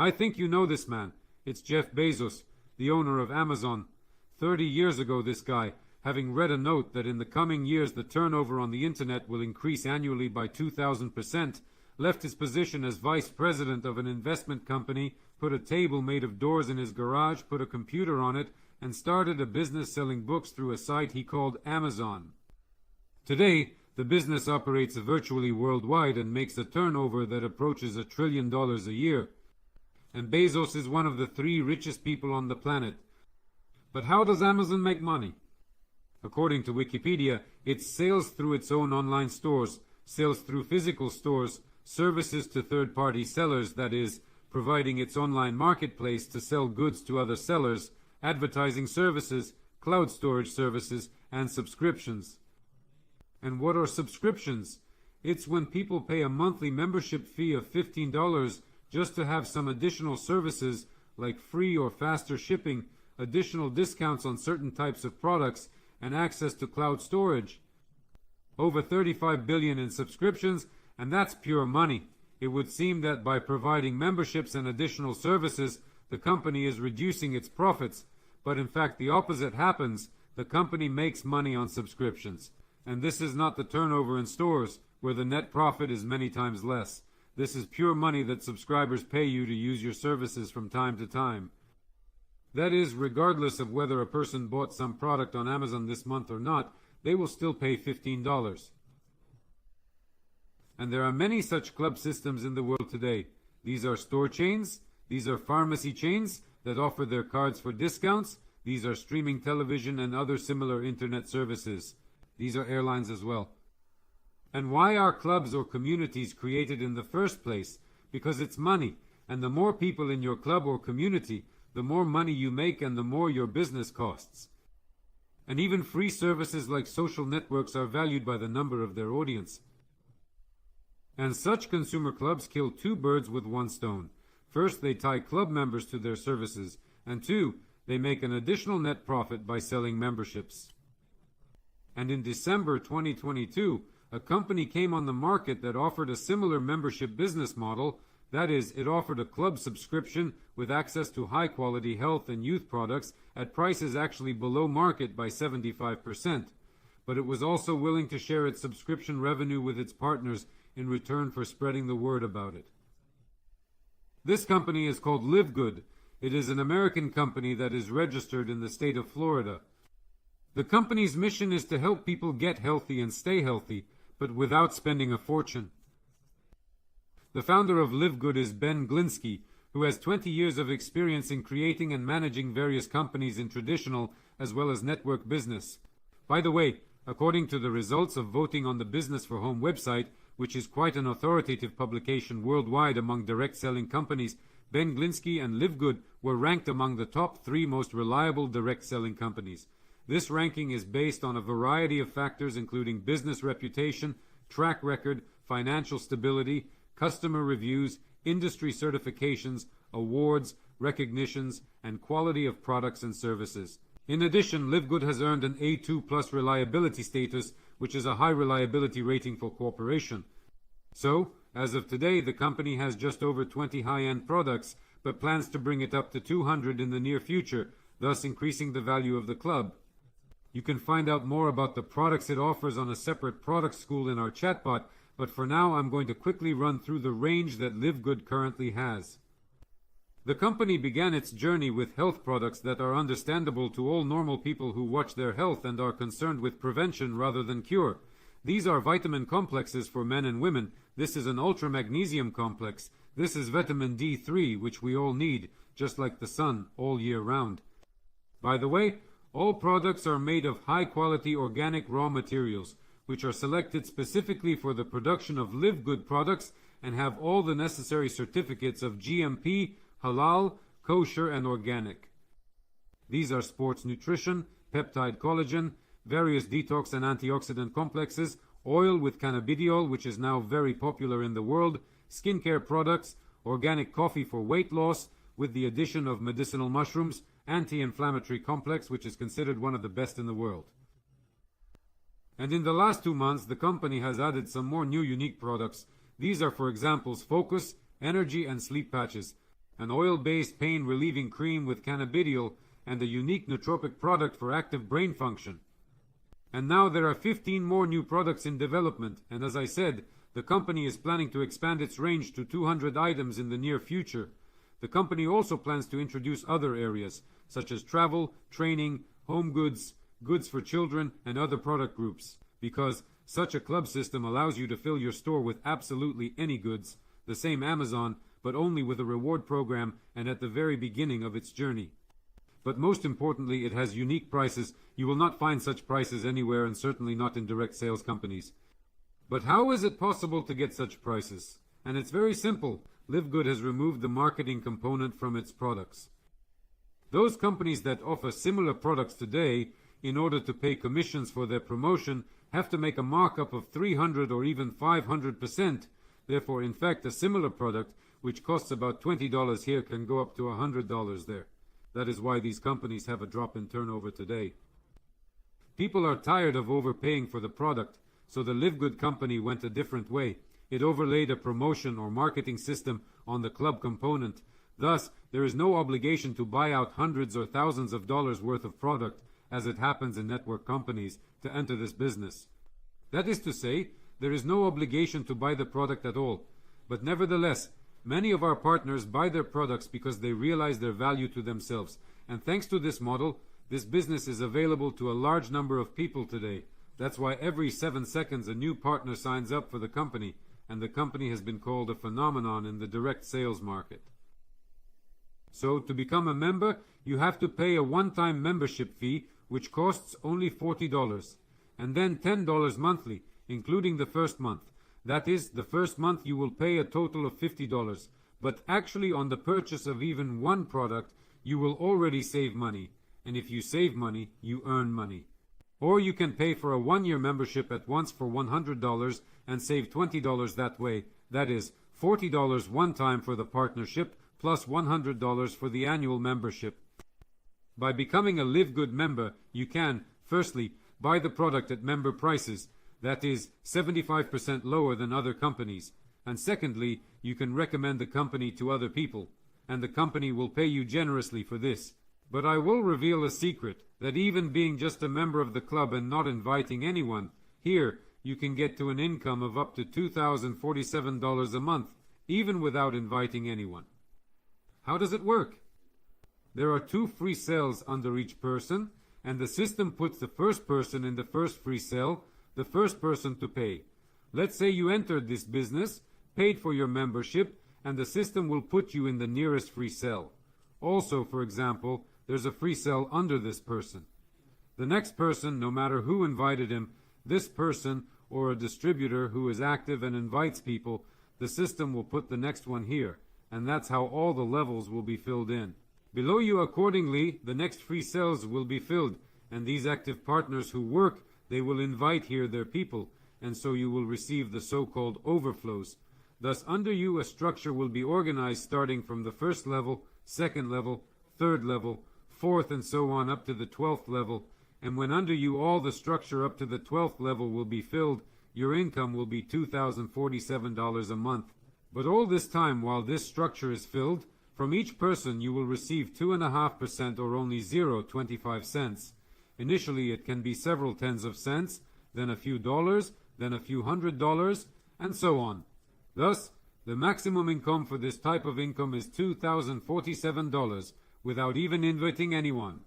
I think you know this man. It's Jeff Bezos, the owner of Amazon. 30 years ago, this guy, having read a note that in the coming years the turnover on the internet will increase annually by 2,000%, left his position as vice president of an investment company, put a table made of doors in his garage, put a computer on it, and started a business selling books through a site he called Amazon. Today, the business operates virtually worldwide and makes a turnover that approaches $1 trillion a year. And Bezos is one of the 3 richest people on the planet. But how does Amazon make money? According to Wikipedia, it's sales through its own online stores, sales through physical stores, services to third-party sellers, that is, providing its online marketplace to sell goods to other sellers, advertising services, cloud storage services, and subscriptions. And what are subscriptions? It's when people pay a monthly membership fee of $15 just to have some additional services like free or faster shipping, additional discounts on certain types of products, and access to cloud storage. Over $35 billion in subscriptions, and that's pure money. It would seem that by providing memberships and additional services, the company is reducing its profits, but in fact the opposite happens. The company makes money on subscriptions. And this is not the turnover in stores, where the net profit is many times less. This is pure money that subscribers pay you to use your services from time to time. That is, regardless of whether a person bought some product on Amazon this month or not, they will still pay $15. And there are many such club systems in the world today. These are store chains, these are pharmacy chains that offer their cards for discounts, these are streaming television and other similar internet services. These are airlines as well. And why are clubs or communities created in the first place? Because it's money, and the more people in your club or community, the more money you make and the more your business costs. And even free services like social networks are valued by the number of their audience. And such consumer clubs kill 2 birds with 1 stone. First, they tie club members to their services, and 2, they make an additional net profit by selling memberships. And in December 2022, a company came on the market that offered a similar membership business model. That is, it offered a club subscription with access to high-quality health and youth products at prices actually below market by 75%. But it was also willing to share its subscription revenue with its partners in return for spreading the word about it. This company is called LiveGood. It is an American company that is registered in the state of Florida. The company's mission is to help people get healthy and stay healthy, but without spending a fortune. The founder of LiveGood is Ben Glinsky, who has 20 years of experience in creating and managing various companies in traditional as well as network business. By the way, according to the results of voting on the Business for Home website, which is quite an authoritative publication worldwide among direct selling companies, Ben Glinsky and LiveGood were ranked among the top 3 most reliable direct selling companies. This ranking is based on a variety of factors including business reputation, track record, financial stability, customer reviews, industry certifications, awards, recognitions, and quality of products and services. In addition, LiveGood has earned an A2+ reliability status, which is a high reliability rating for corporation. So, as of today, the company has just over 20 high-end products, but plans to bring it up to 200 in the near future, thus increasing the value of the club. You can find out more about the products it offers on a separate product school in our chatbot, but for now I'm going to quickly run through the range that LiveGood currently has. The company began its journey with health products that are understandable to all normal people who watch their health and are concerned with prevention rather than cure. These are vitamin complexes for men and women. This is an ultra-magnesium complex. This is vitamin D3, which we all need, just like the sun, all year round. By the way, all products are made of high-quality organic raw materials, which are selected specifically for the production of LiveGood products and have all the necessary certificates of GMP, halal, kosher, and organic. These are sports nutrition, peptide collagen, various detox and antioxidant complexes, oil with cannabidiol, which is now very popular in the world, skincare products, organic coffee for weight loss, with the addition of medicinal mushrooms, anti-inflammatory complex, which is considered one of the best in the world. And in the last 2 months, the company has added some more new unique products. These are, for example, focus, energy, and sleep patches. an oil-based pain-relieving cream with cannabidiol, and a unique nootropic product for active brain function. And now there are 15 more new products in development, and as I said, the company is planning to expand its range to 200 items in the near future. The company also plans to introduce other areas, such as travel, training, home goods, goods for children, and other product groups, because such a club system allows you to fill your store with absolutely any goods, the same Amazon, but only with a reward program and at the very beginning of its journey. But most importantly, it has unique prices. You will not find such prices anywhere, and certainly not in direct sales companies. But how is it possible to get such prices? And it's very simple. LiveGood has removed the marketing component from its products. Those companies that offer similar products today, in order to pay commissions for their promotion, have to make a markup of 300 or even 500%. Therefore, in fact, a similar product, which costs about $20 here, can go up to $100 there. That is why these companies have a drop in turnover today. People are tired of overpaying for the product, so the LiveGood company went a different way. It overlaid a promotion or marketing system on the club component. Thus, there is no obligation to buy out hundreds or thousands of dollars worth of product, as it happens in network companies, to enter this business. That is to say, there is no obligation to buy the product at all. But nevertheless, many of our partners buy their products because they realize their value to themselves. And thanks to this model, this business is available to a large number of people today. That's why every 7 seconds a new partner signs up for the company, and the company has been called a phenomenon in the direct sales market. So, to become a member, you have to pay a one-time membership fee, which costs only $40, and then $10 monthly, including the first month. That is, the first month you will pay a total of $50, but actually on the purchase of even one product, you will already save money, and if you save money, you earn money. Or you can pay for a one-year membership at once for $100 and save $20 that way. That is, $40 one time for the partnership, plus $100 for the annual membership. By becoming a LiveGood member, you can, firstly, buy the product at member prices, that is, 75% lower than other companies, and secondly, you can recommend the company to other people, and the company will pay you generously for this. But I will reveal a secret, that even being just a member of the club and not inviting anyone, here you can get to an income of up to $2,047 a month, even without inviting anyone. How does it work? There are 2 free cells under each person, and the system puts the first person in the first free cell, the first person to pay. Let's say you entered this business, paid for your membership, and the system will put you in the nearest free cell. Also, for example, there's a free cell under this person. The next person, no matter who invited him, this person or a distributor who is active and invites people, the system will put the next one here, and that's how all the levels will be filled in. Below you, accordingly, the next free cells will be filled, and these active partners who work, they will invite here their people, and so you will receive the so-called overflows. Thus, under you, a structure will be organized starting from the first level, second level, third level, fourth, and so on up to the 12th level, and when under you all the structure up to the 12th level will be filled, your income will be $2,047 a month. But all this time, while this structure is filled, from each person you will receive 2.5% or only 0.25 cents. Initially it can be several tens of cents, then a few dollars, then a few $100, and so on. Thus, the maximum income for this type of income is $2,047 without even inviting anyone.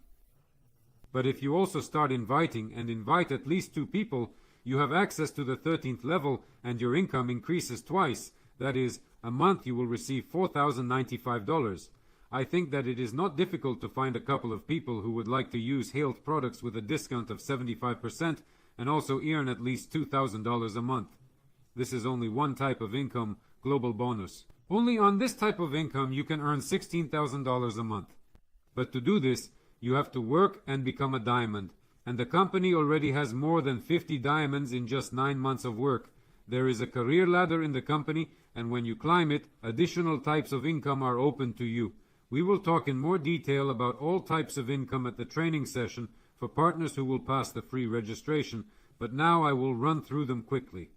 But if you also start inviting and invite at least 2 people, you have access to the 13th level and your income increases twice. That is, a month you will receive $4,095. I think that it is not difficult to find a couple of people who would like to use health products with a discount of 75% and also earn at least $2,000 a month. This is only one type of income, global bonus. Only on this type of income you can earn $16,000 a month. But to do this, you have to work and become a diamond. And the company already has more than 50 diamonds in just 9 months of work. There is a career ladder in the company, and when you climb it, additional types of income are open to you. We will talk in more detail about all types of income at the training session for partners who will pass the free registration, but now I will run through them quickly.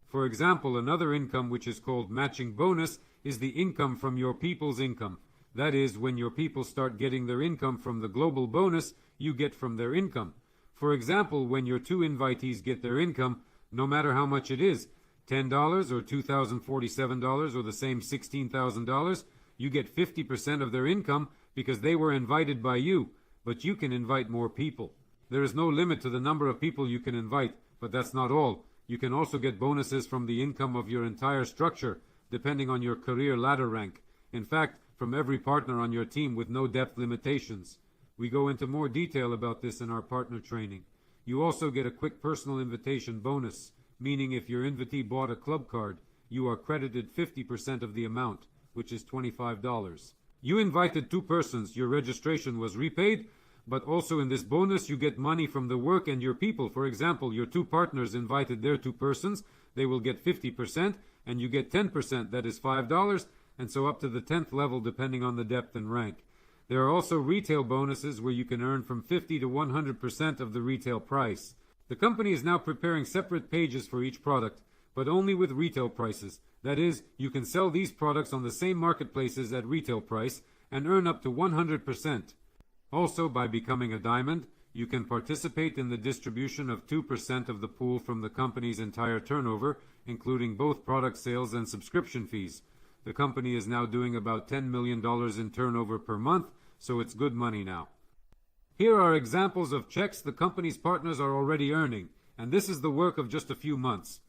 For example, another income which is called matching bonus is the income from your people's income. That is, when your people start getting their income from the global bonus you get from their income. For example, when your 2 invitees get their income, no matter how much it is, $10 or $2,047 or the same $16,000, you get 50% of their income because they were invited by you, but you can invite more people. There is no limit to the number of people you can invite, but that's not all. You can also get bonuses from the income of your entire structure, depending on your career ladder rank. In fact, from every partner on your team with no depth limitations. We go into more detail about this in our partner training. You also get a quick personal invitation bonus, meaning if your invitee bought a club card, you are credited 50% of the amount, which is $25. You invited 2 persons, your registration was repaid, but also in this bonus you get money from the work and your people. For example, your 2 partners invited their 2 persons, they will get 50%, and you get 10%, that is $5, and so up to the 10th level depending on the depth and rank. There are also retail bonuses where you can earn from 50 to 100% of the retail price. The company is now preparing separate pages for each product, but only with retail prices. That is, you can sell these products on the same marketplaces at retail price and earn up to 100%. Also, by becoming a diamond, you can participate in the distribution of 2% of the pool from the company's entire turnover, including both product sales and subscription fees. The company is now doing about $10 million in turnover per month, so it's good money now. Here are examples of checks the company's partners are already earning, and this is the work of just a few months.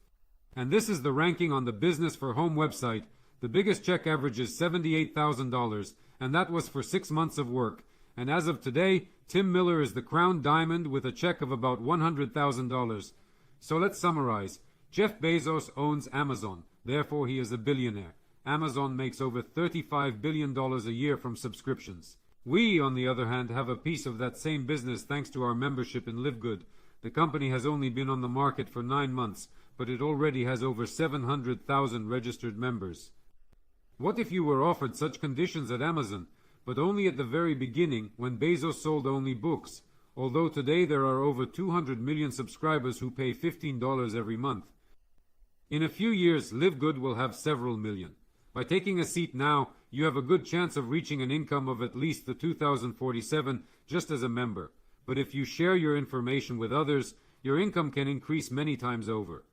And this is the ranking on the Business for Home website. The biggest check average is $78,000, and that was for 6 months of work. And as of today, Tim Miller is the crown diamond with a check of about $100,000. So let's summarize. Jeff Bezos owns Amazon, therefore he is a billionaire. Amazon makes over $35 billion a year from subscriptions. We, on the other hand, have a piece of that same business thanks to our membership in LiveGood. The company has only been on the market for 9 months, but it already has over 700,000 registered members. What if you were offered such conditions at Amazon, but only at the very beginning when Bezos sold only books, although today there are over 200 million subscribers who pay $15 every month. In a few years, LiveGood will have several million. By taking a seat now, you have a good chance of reaching an income of at least the 2047 just as a member. But if you share your information with others, your income can increase many times over.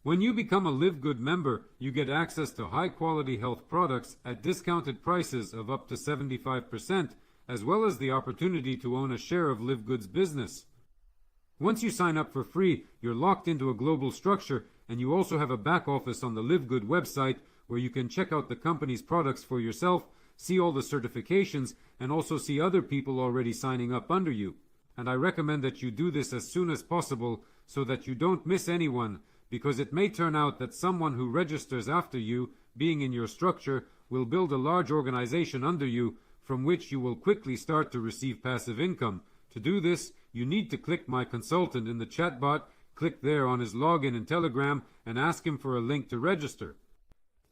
When you become a LiveGood member, you get access to high-quality health products at discounted prices of up to 75%, as well as the opportunity to own a share of LiveGood's business. Once you sign up for free, you're locked into a global structure, and you also have a back office on the LiveGood website where you can check out the company's products for yourself, see all the certifications, and also see other people already signing up under you. And I recommend that you do this as soon as possible so that you don't miss anyone, because it may turn out that someone who registers after you, being in your structure, will build a large organization under you from which you will quickly start to receive passive income. To do this, you need to click My Consultant in the chatbot, click there on his login in Telegram, and ask him for a link to register.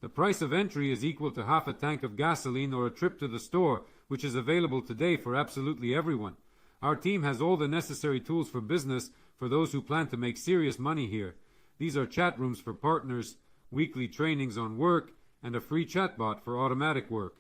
The price of entry is equal to half a tank of gasoline or a trip to the store, which is available today for absolutely everyone. Our team has all the necessary tools for business for those who plan to make serious money here. These are chat rooms for partners, weekly trainings on work, and a free chatbot for automatic work.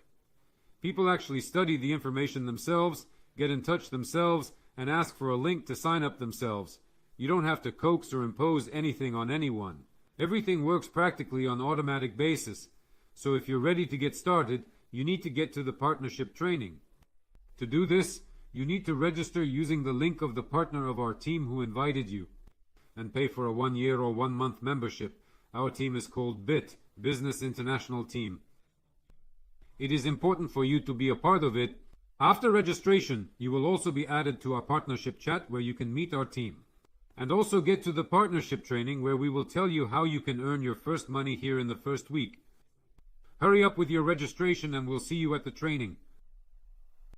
People actually study the information themselves, get in touch themselves, and ask for a link to sign up themselves. You don't have to coax or impose anything on anyone. Everything works practically on automatic basis. So if you're ready to get started, you need to get to the partnership training. To do this, you need to register using the link of the partner of our team who invited you, and pay for a 1-year or 1-month membership. Our team is called BIT, Business International Team. It is important for you to be a part of it. After registration, you will also be added to our partnership chat where you can meet our team. And also get to the partnership training where we will tell you how you can earn your first money here in the first week. Hurry up with your registration and we'll see you at the training.